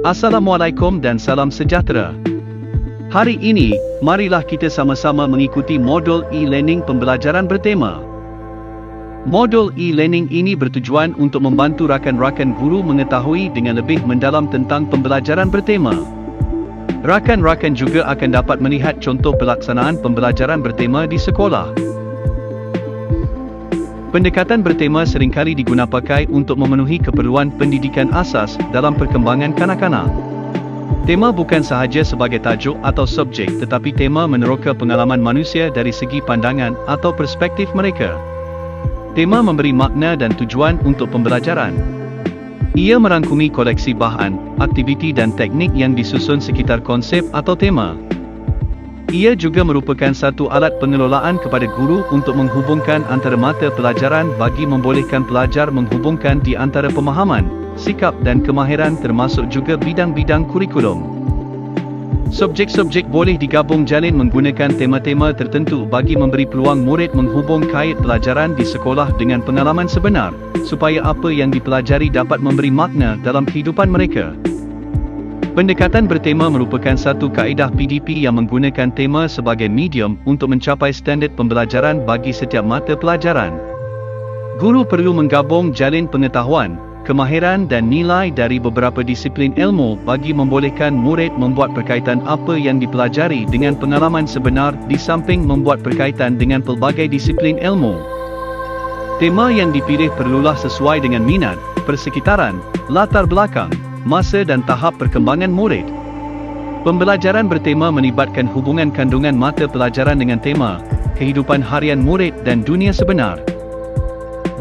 Assalamualaikum dan salam sejahtera. Hari ini, marilah kita sama-sama mengikuti modul e-learning pembelajaran bertema. Modul e-learning ini bertujuan untuk membantu rakan-rakan guru mengetahui dengan lebih mendalam tentang pembelajaran bertema. Rakan-rakan juga akan dapat melihat contoh pelaksanaan pembelajaran bertema di sekolah. Pendekatan bertema seringkali digunapakai untuk memenuhi keperluan pendidikan asas dalam perkembangan kanak-kanak. Tema bukan sahaja sebagai tajuk atau subjek, tetapi tema meneroka pengalaman manusia dari segi pandangan atau perspektif mereka. Tema memberi makna dan tujuan untuk pembelajaran. Ia merangkumi koleksi bahan, aktiviti dan teknik yang disusun sekitar konsep atau tema. Ia juga merupakan satu alat pengelolaan kepada guru untuk menghubungkan antara mata pelajaran bagi membolehkan pelajar menghubungkan di antara pemahaman, sikap dan kemahiran termasuk juga bidang-bidang kurikulum. Subjek-subjek boleh digabung jalin menggunakan tema-tema tertentu bagi memberi peluang murid menghubung kait pelajaran di sekolah dengan pengalaman sebenar, supaya apa yang dipelajari dapat memberi makna dalam kehidupan mereka. Pendekatan bertema merupakan satu kaedah PDP yang menggunakan tema sebagai medium untuk mencapai standard pembelajaran bagi setiap mata pelajaran. Guru perlu menggabung jalin pengetahuan, kemahiran dan nilai dari beberapa disiplin ilmu bagi membolehkan murid membuat perkaitan apa yang dipelajari dengan pengalaman sebenar di samping membuat perkaitan dengan pelbagai disiplin ilmu. Tema yang dipilih perlulah sesuai dengan minat, persekitaran, latar belakang, masa dan tahap perkembangan murid. Pembelajaran bertema melibatkan hubungan kandungan mata pelajaran dengan tema, kehidupan harian murid dan dunia sebenar.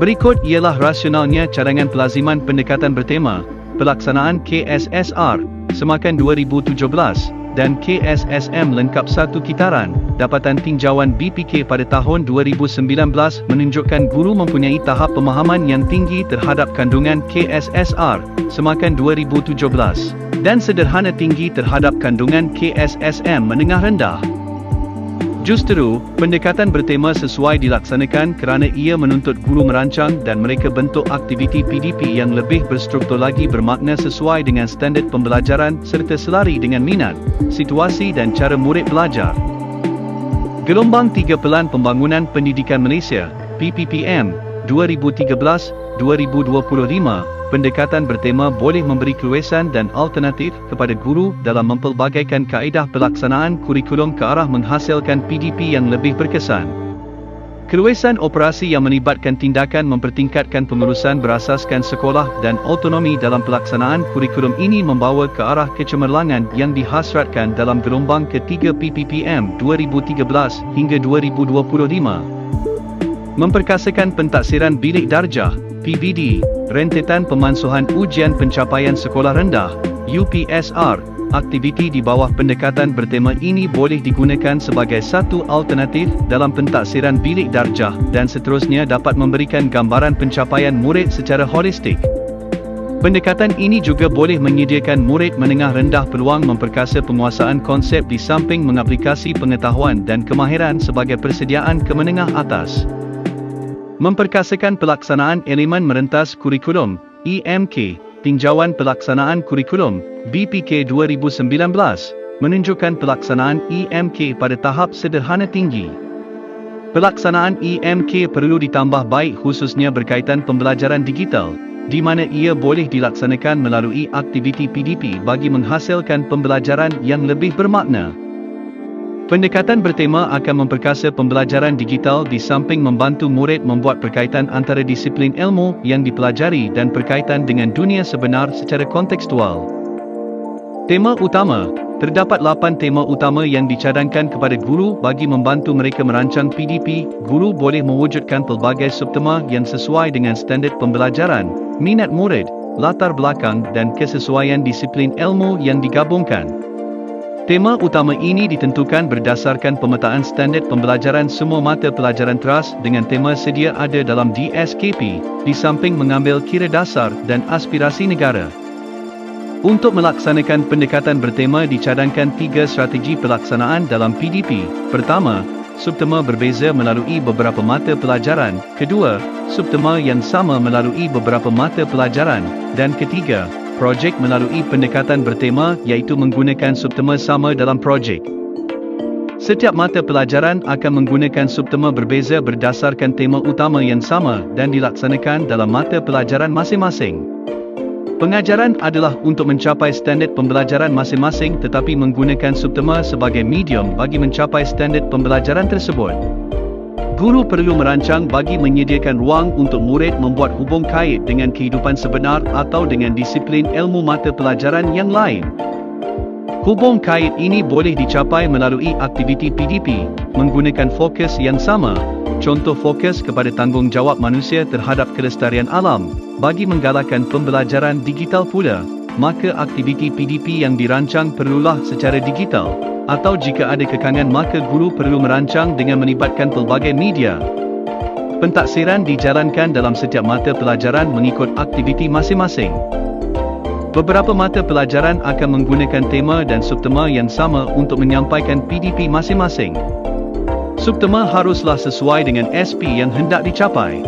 Berikut ialah rasionalnya cadangan pelaziman pendekatan bertema, pelaksanaan KSSR, semakan 2017, dan KSSM lengkap satu kitaran. Dapatan tinjauan BPK pada tahun 2019 menunjukkan guru mempunyai tahap pemahaman yang tinggi terhadap kandungan KSSR, semakan 2017, dan sederhana tinggi terhadap kandungan KSSM menengah rendah. Justru, pendekatan bertema sesuai dilaksanakan kerana ia menuntut guru merancang dan mereka bentuk aktiviti PDP yang lebih berstruktur lagi bermakna sesuai dengan standard pembelajaran serta selari dengan minat, situasi dan cara murid belajar. Gelombang 3 Pelan Pembangunan Pendidikan Malaysia, PPPM, 2013-2025, pendekatan bertema boleh memberi keluasan dan alternatif kepada guru dalam mempelbagaikan kaedah pelaksanaan kurikulum ke arah menghasilkan PDP yang lebih berkesan. Keluasan operasi yang melibatkan tindakan mempertingkatkan pengurusan berasaskan sekolah dan autonomi dalam pelaksanaan kurikulum ini membawa ke arah kecemerlangan yang dihasratkan dalam gelombang ketiga PPPM 2013 hingga 2025. Memperkasakan pentaksiran bilik darjah, PBD, rentetan pemansuhan ujian pencapaian sekolah rendah, UPSR, aktiviti di bawah pendekatan bertema ini boleh digunakan sebagai satu alternatif dalam pentaksiran bilik darjah dan seterusnya dapat memberikan gambaran pencapaian murid secara holistik. Pendekatan ini juga boleh menyediakan murid menengah rendah peluang memperkasa penguasaan konsep di samping mengaplikasi pengetahuan dan kemahiran sebagai persediaan ke menengah atas. Memperkasakan pelaksanaan elemen merentas kurikulum, EMK, tinjauan pelaksanaan kurikulum, BPK 2019, menunjukkan pelaksanaan EMK pada tahap sederhana tinggi. Pelaksanaan EMK perlu ditambah baik khususnya berkaitan pembelajaran digital, di mana ia boleh dilaksanakan melalui aktiviti PDP bagi menghasilkan pembelajaran yang lebih bermakna. Pendekatan bertema akan memperkasa pembelajaran digital di samping membantu murid membuat perkaitan antara disiplin ilmu yang dipelajari dan perkaitan dengan dunia sebenar secara kontekstual. Tema utama. Terdapat 8 tema utama yang dicadangkan kepada guru bagi membantu mereka merancang PDP. Guru boleh mewujudkan pelbagai subtema yang sesuai dengan standard pembelajaran, minat murid, latar belakang dan kesesuaian disiplin ilmu yang digabungkan. Tema utama ini ditentukan berdasarkan pemetaan standard pembelajaran semua mata pelajaran teras dengan tema sedia ada dalam DSKP, di samping mengambil kira dasar dan aspirasi negara. Untuk melaksanakan pendekatan bertema dicadangkan 3 strategi pelaksanaan dalam PDP. Pertama, subtema berbeza melalui beberapa mata pelajaran. Kedua, subtema yang sama melalui beberapa mata pelajaran. Dan ketiga, projek melalui pendekatan bertema iaitu menggunakan subtema sama dalam projek. Setiap mata pelajaran akan menggunakan subtema berbeza berdasarkan tema utama yang sama dan dilaksanakan dalam mata pelajaran masing-masing. Pengajaran adalah untuk mencapai standard pembelajaran masing-masing tetapi menggunakan subtema sebagai medium bagi mencapai standard pembelajaran tersebut. Guru perlu merancang bagi menyediakan ruang untuk murid membuat hubung kait dengan kehidupan sebenar atau dengan disiplin ilmu mata pelajaran yang lain. Hubung kait ini boleh dicapai melalui aktiviti PDP, menggunakan fokus yang sama, contoh fokus kepada tanggungjawab manusia terhadap kelestarian alam, bagi menggalakkan pembelajaran digital pula, maka aktiviti PDP yang dirancang perlulah secara digital, atau jika ada kekangan maka guru perlu merancang dengan melibatkan pelbagai media. Pentaksiran dijalankan dalam setiap mata pelajaran mengikut aktiviti masing-masing. Beberapa mata pelajaran akan menggunakan tema dan subtema yang sama untuk menyampaikan PDP masing-masing. Subtema haruslah sesuai dengan SP yang hendak dicapai.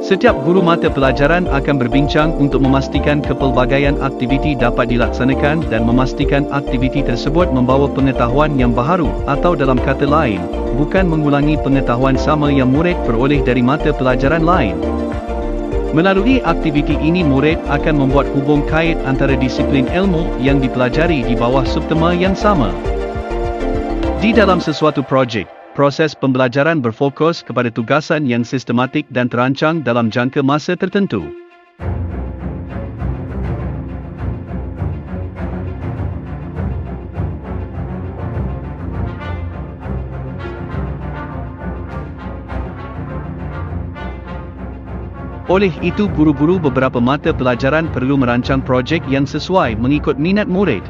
Setiap guru mata pelajaran akan berbincang untuk memastikan kepelbagaian aktiviti dapat dilaksanakan dan memastikan aktiviti tersebut membawa pengetahuan yang baharu atau dalam kata lain, bukan mengulangi pengetahuan sama yang murid peroleh dari mata pelajaran lain. Melalui aktiviti ini murid akan membuat hubung kait antara disiplin ilmu yang dipelajari di bawah subtema yang sama. Di dalam sesuatu projek, proses pembelajaran berfokus kepada tugasan yang sistematik dan terancang dalam jangka masa tertentu. Oleh itu guru-guru beberapa mata pelajaran perlu merancang projek yang sesuai mengikut minat murid.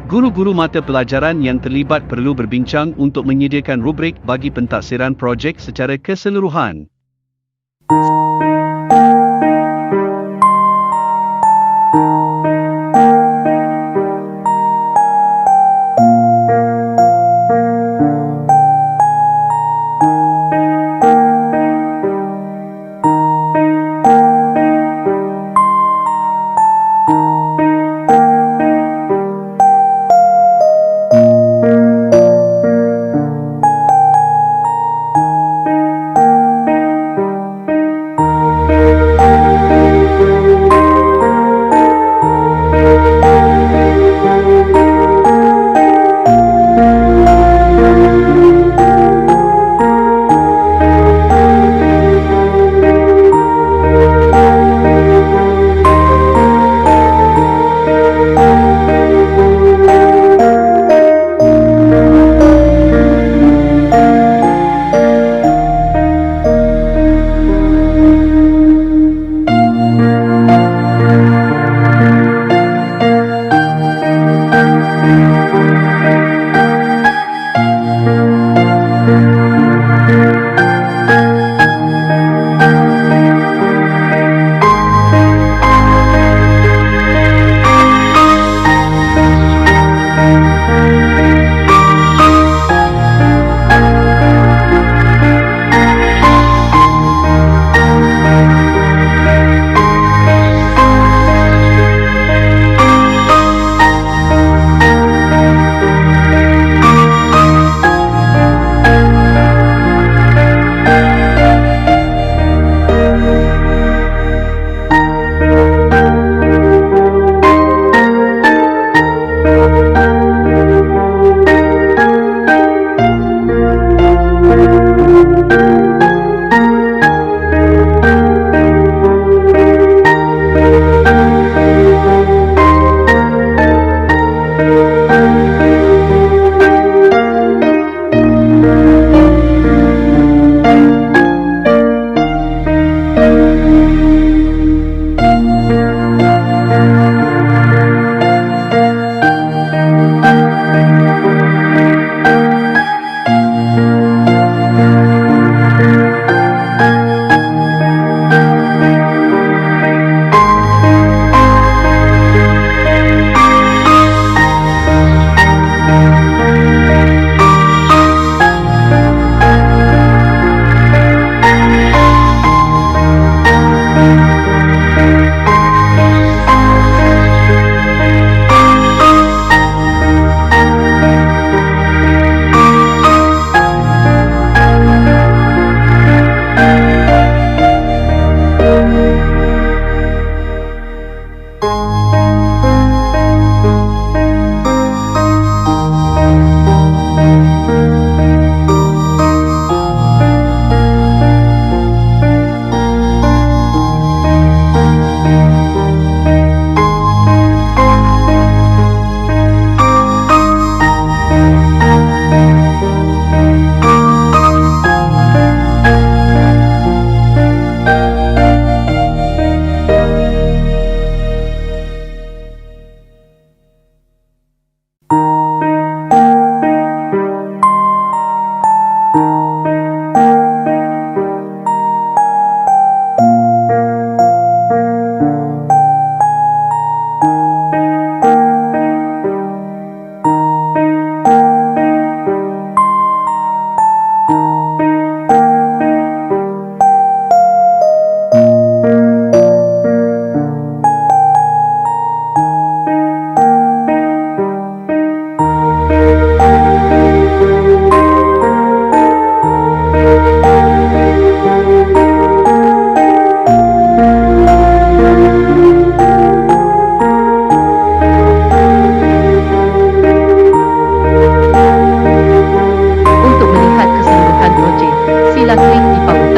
Guru-guru mata pelajaran yang terlibat perlu berbincang untuk menyediakan rubrik bagi pentaksiran projek secara keseluruhan.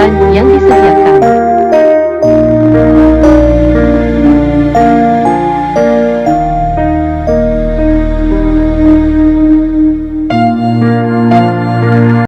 hiburan yang disediakan.